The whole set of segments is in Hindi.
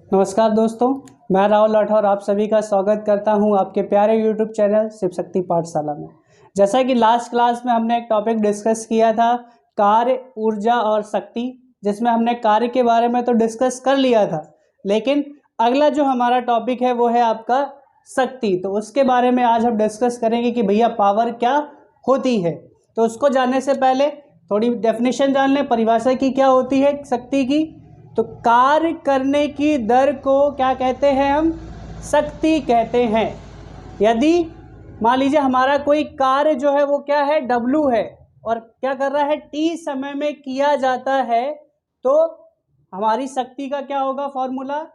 नमस्कार दोस्तों, मैं राहुल राठौर आप सभी का स्वागत करता हूं आपके प्यारे YouTube चैनल शिव शक्ति पाठशाला में। जैसा कि लास्ट क्लास में हमने एक टॉपिक डिस्कस किया था, कार्य, ऊर्जा और शक्ति, जिसमें हमने कार्य के बारे में तो डिस्कस कर लिया था, लेकिन अगला जो हमारा टॉपिक है वो है आपका शक्ति। तो उसके बारे में आज हम डिस्कस करेंगे कि भैया पावर क्या होती है। तो उसको जानने से पहले थोड़ी डेफिनेशन जान लें, परिभाषा की क्या होती है शक्ति की। तो कार्य करने की दर को क्या कहते हैं हम? शक्ति कहते हैं। यदि मान लीजिए हमारा कोई कार्य जो है वो क्या है, W है, और क्या कर रहा है, T समय में किया जाता है, तो हमारी शक्ति का क्या होगा फॉर्मूला?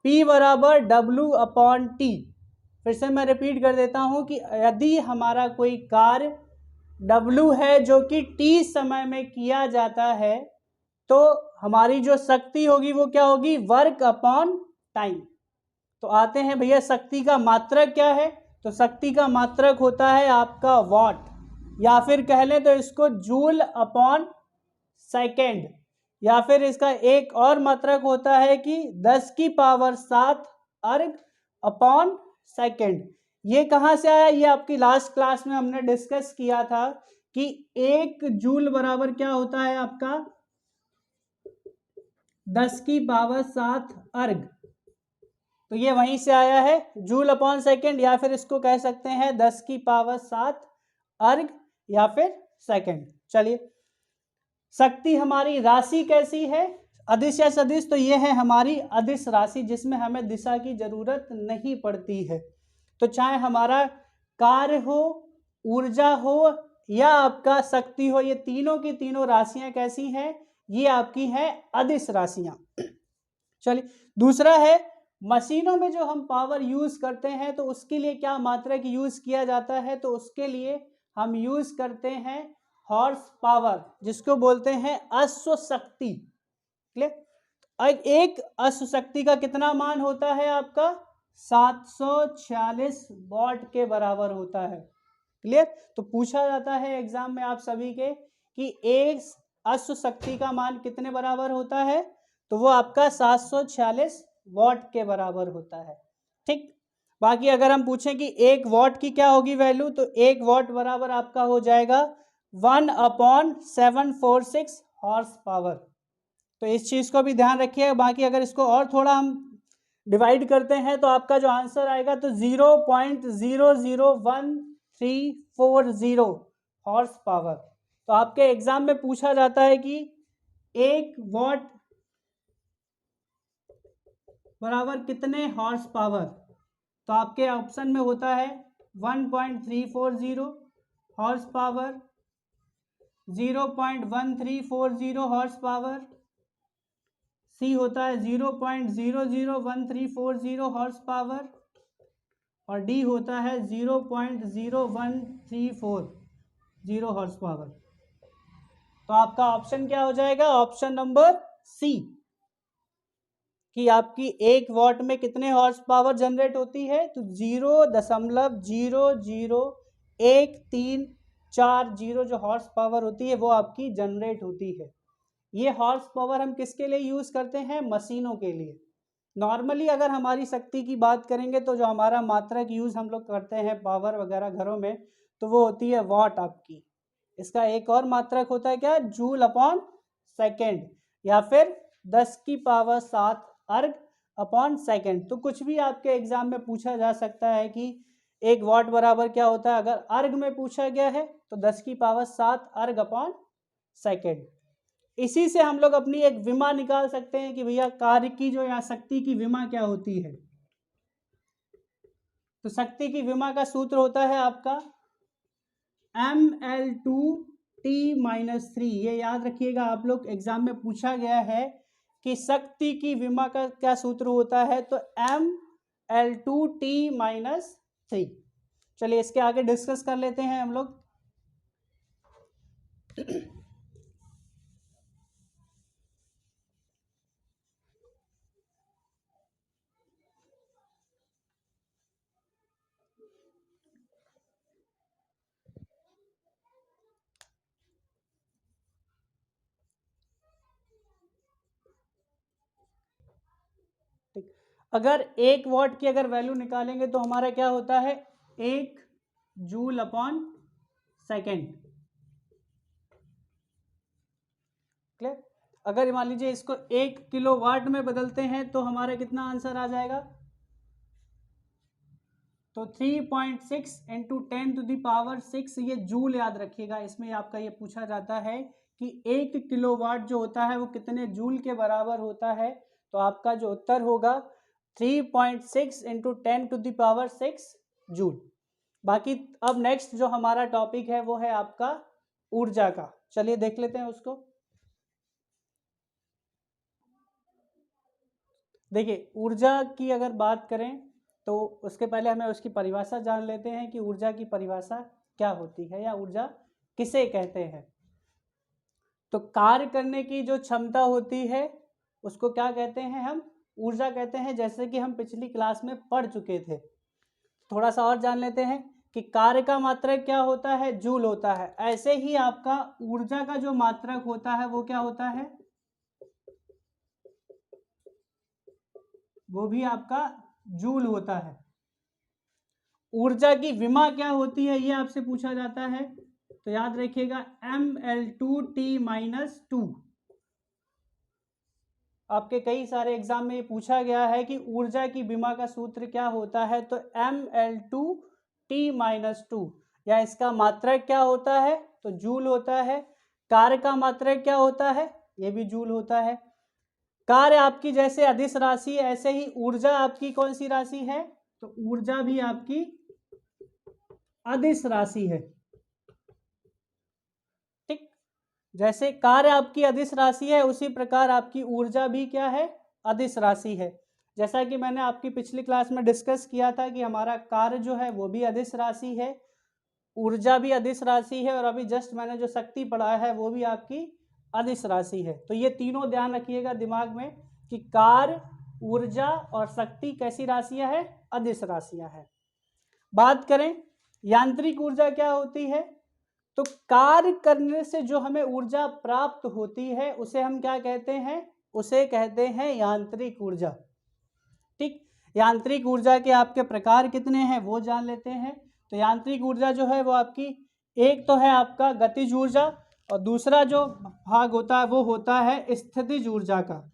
P बराबर W/T। फिर से मैं रिपीट कर देता हूं कि यदि हमारा कोई कार्य W है जो कि T समय में किया जाता है, तो हमारी जो शक्ति होगी वो क्या होगी? Work upon time. तो आते हैं भैया शक्ति का मात्रक क्या है। तो शक्ति का मात्रक होता है आपका वाट, या फिर कह लें तो इसको जूल अपॉन सेकेंड, या फिर इसका एक और मात्रक होता है कि 10 की पावर 7 अर्ग अपॉन सेकेंड। ये कहाँ से आया? ये आपकी लास्ट क्लास में हमने डिस्कस किया था कि 1 जूल बराबर क्या होता है आपका? 10 की पावर 7 अर्ग। तो ये वहीं से आया है, जूल अपॉन सेकेंड, या फिर इसको कह सकते हैं 10 की पावर 7 अर्ग या फिर सेकेंड। चलिए, शक्ति हमारी राशि कैसी है? अदिश या सदिश? तो ये है हमारी अदिश राशि, जिसमें हमें दिशा की जरूरत नहीं पड़ती है। तो चाहे हमारा कार्य हो, ऊर्जा हो या आपका शक्ति हो, ये तीनों की तीनों राशियां कैसी हैं? ये आपकी हैं अदिश राशियां। चलिए, दूसरा है मशीनों में जो हम पावर यूज करते हैं, तो उसके लिए क्या मात्रक यूज किया जाता है? तो उसके लिए हम यूज करते हैं हॉर्स पावर, जिसको बोलते हैं अश्व शक्ति। क्लियर? एक अश्व शक्ति का कितना मान होता है आपका? 746 वॉट के बराबर होता है। क्लियर? तो पूछा जाता है एग्जाम में आप सभी के कि एक अश्व शक्ति का मान कितने बराबर होता है? तो वो आपका 746 वॉट के बराबर होता है। ठीक, बाकी अगर हम पूछें कि 1 वॉट की क्या होगी वैल्यू, तो 1 वॉट बराबर आपका हो जाएगा 1/746 हॉर्स पावर। तो इस चीज को भी ध्यान रखिए। बाकी अगर इसको और थोड़ा हम डिवाइड करते हैं तो आपका जो आंसर आएगा तो 0.001340 हॉर्स पावर। तो आपके एग्जाम में पूछा जाता है कि 1 वॉट बराबर कितने हॉर्स पावर? तो आपके ऑप्शन में होता है 1.340 हॉर्स पावर, 0.1340 हॉर्स पावर, सी होता है 0.001340 हॉर्स पावर, और डी होता है 0.0134 हॉर्स पावर। तो आपका ऑप्शन क्या हो जाएगा? ऑप्शन नंबर सी, कि आपकी 1 वॉट में कितने हॉर्स पावर जनरेट होती है? तो 0.00134 जो हॉर्स पावर होती है वो आपकी जनरेट होती है। ये हॉर्स पावर हम किसके लिए यूज करते हैं? मशीनों के लिए। नॉर्मली अगर हमारी शक्ति की बात करेंगे तो जो हमारा मात्रक यूज हम लोग करते हैं पावर वगैरह घरों में, तो वो होती है वाट आपकी। इसका एक और मात्रक होता है क्या? जूल अपॉन सेकेंड, या फिर 10 की पावर 7 अर्ग अपॉन सेकेंड। तो कुछ भी आपके एग्जाम में पूछा जा सकता है कि 1 वॉट बराबर क्या होता है। अगर अर्ग में पूछा गया है तो 10 की पावर 7 अर्ग अपॉन सेकेंड। इसी से हम लोग अपनी एक विमा निकाल सकते हैं कि भैया कार्य की जो या शक्ति की विमा क्या होती है। तो शक्ति की विमा का सूत्र होता है आपका mL2T-3। ये याद रखिएगा, आप लोग एग्जाम में पूछा गया है कि शक्ति की विमा का क्या सूत्र होता है। तो mL2T-3। चलिए इसके आगे डिस्कस कर लेते हैं हम लोग। ठीक, अगर 1 वाट की अगर वैल्यू निकालेंगे तो हमारा क्या होता है, 1 जूल/सेकेंड। क्लियर। अगर मान लीजिए इसको 1 किलोवाट में बदलते हैं तो हमारा कितना आंसर आ जाएगा, तो 3.6 इंटू 10⁻⁶, ये जूल याद रखिएगा। इसमें आपका ये पूछा जाता है कि 1 किलोवाट जो होता है वो कितने जूल के बराबर होता है। तो आपका जो उत्तर होगा 3.6 इंटू 10⁻⁶ जूल। बाकी अब नेक्स्ट जो हमारा टॉपिक है वो है आपका ऊर्जा का। चलिए देख लेते हैं उसको। देखिए, ऊर्जा की अगर बात करें तो उसके पहले हमें उसकी परिभाषा जान लेते हैं कि ऊर्जा की परिभाषा क्या होती है या ऊर्जा किसे कहते हैं। तो कार्य करने की जो क्षमता होती है उसको क्या कहते हैं, हम ऊर्जा कहते हैं, जैसे कि हम पिछली क्लास में पढ़ चुके थे। थोड़ा सा और जान लेते हैं कि कार्य का मात्रक क्या होता है, जूल होता है। ऐसे ही आपका ऊर्जा का जो मात्रक होता है वो क्या होता है, वो भी आपका जूल होता है। ऊर्जा की विमा क्या होती है ये आपसे पूछा जाता है, तो याद रखिएगा Ml2T-2। आपके कई सारे एग्जाम में पूछा गया है कि ऊर्जा की विमा का सूत्र क्या होता है, तो Ml2T-2, या इसका मात्रक क्या होता है, तो जूल होता है। कार्य का मात्रक क्या होता है, ये भी जूल होता है। कार्य आपकी जैसे अदिश राशि, ऐसे ही ऊर्जा आपकी कौन सी राशि है, तो ऊर्जा भी आपकी अदिश राशि है। ठीक, जैसे कार्य आपकी अदिश राशि है उसी प्रकार आपकी ऊर्जा भी क्या है, अदिश राशि है। जैसा कि मैंने आपकी पिछली क्लास में डिस्कस किया था कि हमारा कार्य जो है वो भी अदिश राशि है, ऊर्जा भी अदिश राशि है, और अभी जस्ट मैंने जो शक्ति पढ़ाया है वो भी आपकी अदिश राशि है। तो ये तीनों ध्यान रखिएगा दिमाग में कि कार्य, ऊर्जा और शक्ति कैसी राशियां हैं, अदिश राशियां हैं। बात करें यांत्रिक ऊर्जा क्या होती है, तो कार्य करने से जो हमें ऊर्जा प्राप्त होती है उसे हम क्या कहते हैं, उसे कहते हैं यांत्रिक ऊर्जा। ठीक, यांत्रिक ऊर्जा के आपके प्रकार कितने हैं वो जान लेते हैं। तो यांत्रिक ऊर्जा जो है वो आपकी, एक तो है आपका गतिज ऊर्जा, और दूसरा जो भाग होता है वो होता है स्थितिज ऊर्जा का।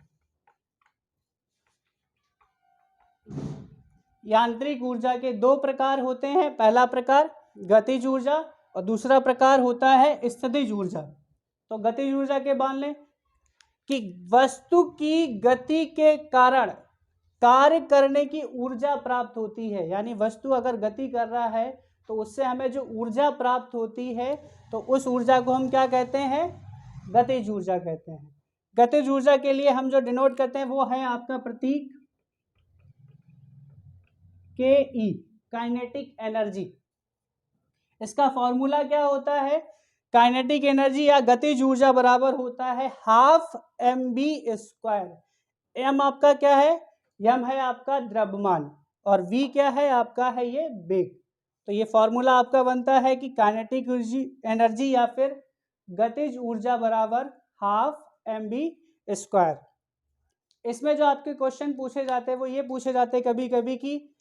यांत्रिक ऊर्जा के दो प्रकार होते हैं, पहला प्रकार गतिज ऊर्जा और दूसरा प्रकार होता है स्थितिज ऊर्जा। तो गतिज ऊर्जा के मान लें कि वस्तु की गति के कारण कार्य करने की ऊर्जा प्राप्त होती है, यानी वस्तु अगर गति कर रहा है तो उससे हमें जो ऊर्जा प्राप्त होती है तो उस ऊर्जा को हम क्या कहते हैं, गतिज ऊर्जा कहते हैं। गतिज ऊर्जा के लिए हम जो डिनोट करते हैं वो है आपका प्रतीक के, काइनेटिक एनर्जी। इसका फॉर्मूला क्या होता है, काइनेटिक एनर्जी या गतिज ऊर्जा बराबर होता है 12mv²। एम आपका क्या है, एम है आपका द्रव्यमान, और वी क्या है आपका, है ये वेग। तो ये फॉर्मूला आपका बनता है कि काइनेटिक एनर्जी या फिर गतिज ऊर्जा बराबर 12mv²। इसमें जो आपके क्वेश्चन पूछे जाते हैं वो ये पूछे जाते हैं कभी कभी कि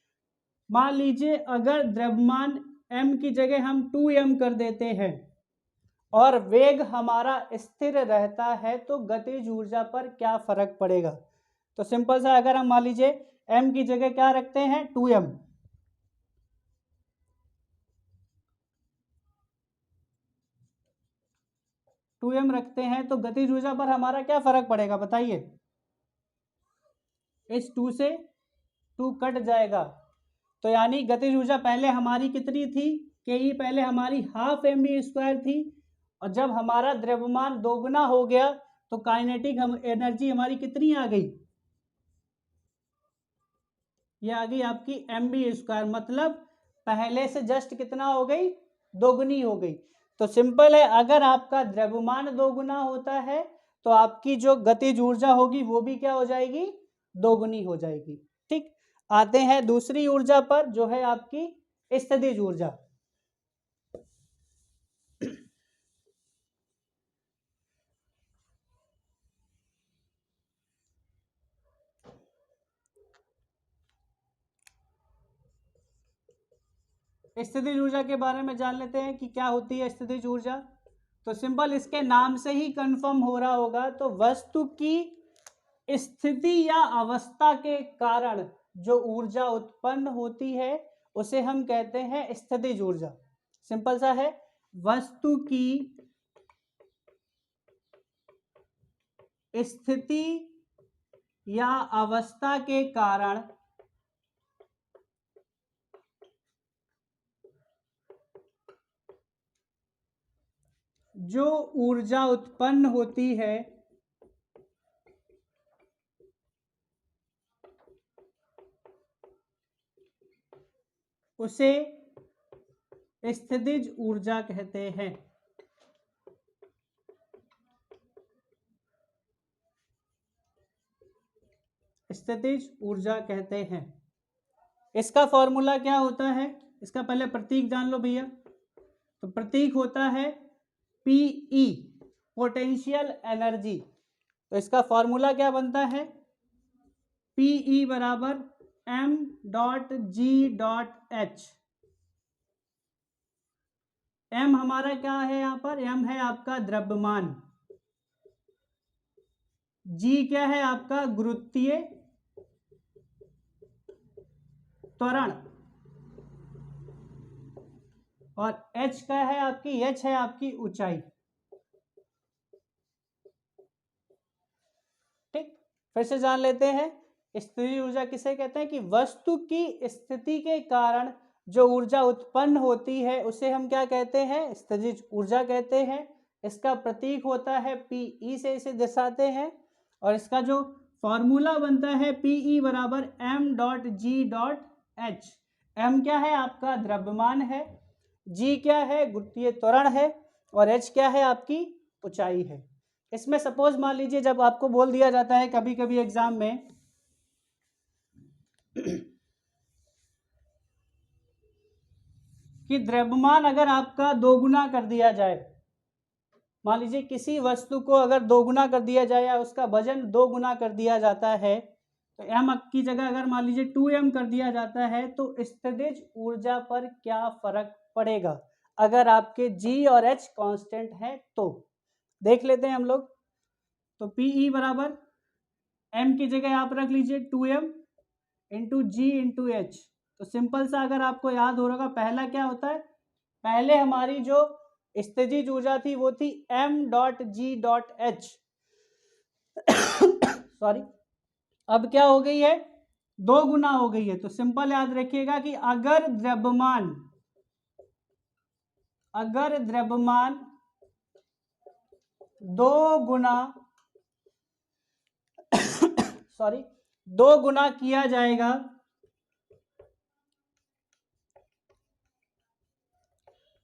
मान लीजिए अगर द्रव्यमान m की जगह हम 2m कर देते हैं और वेग हमारा स्थिर रहता है तो गतिज ऊर्जा पर क्या फर्क पड़ेगा। तो सिंपल सा, अगर हम मान लीजिए m की जगह क्या रखते हैं, 2m, रखते हैं तो गतिज ऊर्जा पर हमारा क्या फर्क पड़ेगा बताइए। इस 2 से 2 कट जाएगा, तो यानी गतिज ऊर्जा पहले हमारी कितनी थी, के पहले हमारी 12mv² थी, और जब हमारा द्रव्यमान दोगुना हो गया तो काइनेटिक एनर्जी हमारी कितनी आ गई, ये आ गई आपकी mv², मतलब पहले से जस्ट कितना हो गई, दोगुनी हो गई। तो सिंपल है, अगर आपका द्रव्यमान दोगुना होता है तो आपकी जो गतिज ऊर्जा होगी वो भी क्या हो जाएगी, दोगुनी हो जाएगी। ठीक, आते हैं दूसरी ऊर्जा पर जो है आपकी स्थितिज ऊर्जा। स्थितिज ऊर्जा के बारे में जान लेते हैं कि क्या होती है स्थितिज ऊर्जा। तो सिंपल इसके नाम से ही कंफर्म हो रहा होगा, तो वस्तु की स्थिति या अवस्था के कारण जो ऊर्जा उत्पन्न होती है उसे हम कहते हैं स्थितिज ऊर्जा। सिंपल सा है, वस्तु की स्थिति या अवस्था के कारण जो ऊर्जा उत्पन्न होती है उसे स्थितिज ऊर्जा कहते हैं। स्थितिज ऊर्जा कहते हैं। इसका फॉर्मूला क्या होता है, इसका पहले प्रतीक जान लो भैया। तो प्रतीक होता है पीई, पोटेंशियल एनर्जी। तो इसका फॉर्मूला क्या बनता है, पीई बराबर m dot G dot H. m हमारा क्या है यहाँ पर, m है आपका द्रव्यमान, g क्या है आपका गुरुत्वीय त्वरण, और h क्या है आपकी, h है आपकी ऊंचाई। ठीक, फिर से जान लेते हैं स्थितिज ऊर्जा किसे कहते हैं कि वस्तु की स्थिति के कारण जो ऊर्जा उत्पन्न होती है उसे हम क्या कहते हैं, स्थितिज ऊर्जा कहते हैं। इसका प्रतीक होता है पीई से इसे दर्शाते हैं, और इसका जो फॉर्मूला बनता है पीई बराबर m dot G dot H. m क्या है आपका द्रव्यमान है, g क्या है गुरुत्वीय त्वरण है, और h क्या है आपकी ऊंचाई है। इसमें सपोज मान लीजिए जब आपको बोल दिया जाता है कभी कभी एग्जाम में कि द्रव्यमान अगर आपका दोगुना कर दिया जाए, मान लीजिए किसी वस्तु को अगर दोगुना कर दिया जाए या उसका वजन 2 गुना कर दिया जाता है, तो m की जगह अगर मान लीजिए 2m कर दिया जाता है, तो स्थितिज ऊर्जा पर क्या फर्क पड़ेगा अगर आपके g और h कांस्टेंट है। तो देख लेते हैं हम लोग। तो Pe बराबर m की जगह आप रख लीजिए 2m इंटू जी इंटू एच। तो सिंपल सा अगर आपको याद हो रहा, पहला क्या होता है, पहले हमारी जो स्थितिज ऊर्जा थी वो थी m dot G dot H sorry, अब क्या हो गई है, 2 गुना हो गई है। तो सिंपल याद रखिएगा कि अगर द्रव्यमान 2 गुना सॉरी 2 गुना किया जाएगा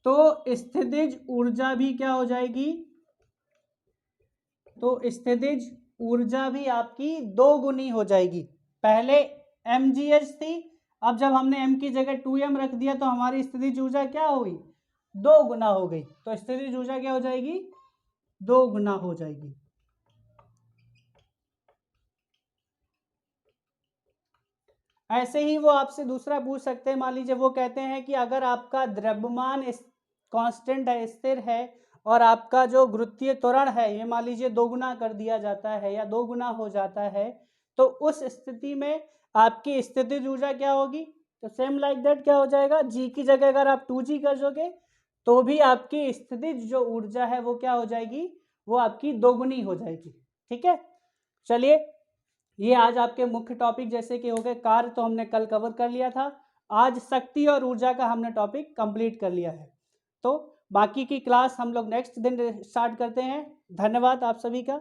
तो स्थितिज ऊर्जा भी क्या हो जाएगी, तो स्थितिज ऊर्जा भी आपकी 2 गुनी हो जाएगी। पहले mgh थी, अब जब हमने m की जगह 2m रख दिया तो हमारी स्थितिज ऊर्जा क्या हुई, 2 गुना हो गई। तो स्थितिज ऊर्जा क्या हो जाएगी, 2 गुना हो जाएगी। ऐसे ही वो आपसे दूसरा पूछ सकते हैं, मान लीजिए वो कहते हैं कि अगर आपका द्रव्यमान कांस्टेंट है, स्थिर है, और आपका जो गुरुत्वीय त्वरण है ये मान लीजिए 2 गुना कर दिया जाता है या 2 गुना हो जाता है, तो उस स्थिति में आपकी स्थितिज ऊर्जा क्या होगी। तो सेम लाइक दैट क्या हो जाएगा, जी की जगह अगर आप 2g कर दोगे तो भी आपकी स्थितिज जो ऊर्जा है वो क्या हो जाएगी, वो आपकी 2 गुनी हो जाएगी। ठीक है, चलिए ये आज आपके मुख्य टॉपिक जैसे कि हो गए कार्य, तो हमने कल कवर कर लिया था। आज शक्ति और ऊर्जा का हमने टॉपिक कंप्लीट कर लिया है। तो बाकी की क्लास हम लोग नेक्स्ट दिन स्टार्ट करते हैं। धन्यवाद आप सभी का।